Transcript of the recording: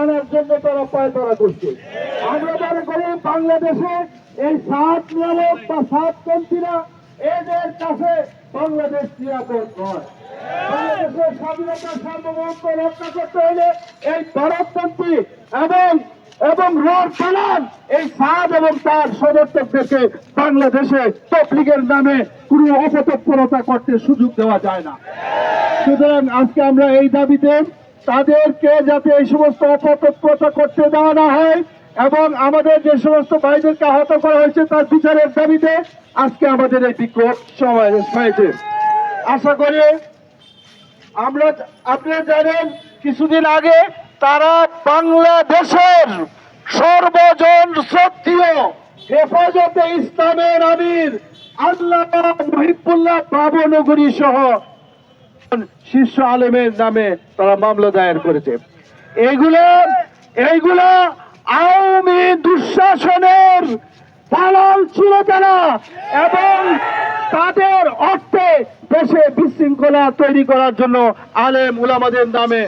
আনার জন্য তারা পায়তারা করছে। আমরা মনে করি বাংলাদেশে এই সাত নিয়ামক বা সাতপন্থীরা এদের কাছে বাংলাদেশ নিরাপদ নয়। বাংলাদেশের স্বাধীনতা সার্বভৌমত্ব রক্ষা করতে হলে এই ভারতপন্থী এবং রড পালান এই সাদ এবং তার সমর্থকদেরকে বাংলাদেশে তবলিগের নামে কোনো অপতৎপরতা করতে সুযোগ দেওয়া যায় না। সুতরাং আজকে আমরা এই দাবিতে তাদেরকে যাতে এই সমস্ত অপতৎপরতা করতে দেওয়া না হয় এবং আমাদের যে সমস্ত ভাইদেরকে আহত করা হয়েছে তার বিচারের দাবিতে আজকে আমাদের এই বিক্ষোভ সমাবেশ হয়েছে। আশা করি আপনারা জানেন কিছুদিন আগে তারা বাংলাদেশের সর্বজন শ্রদ্ধেয় হেফাজতে ইসলামের আমির আল্লামা মুহিবুল্লাহ বাবনগরী সহ শীর্ষ আলেমের নামে তারা মামলা দায়ের করেছে। এইগুলো আওয়ামী দুঃশাসনের দালাল ছিল তারা এবং তাদের অর্থে দেশে বিশৃঙ্খলা তৈরি করার জন্য আলেম উলামাদের নামে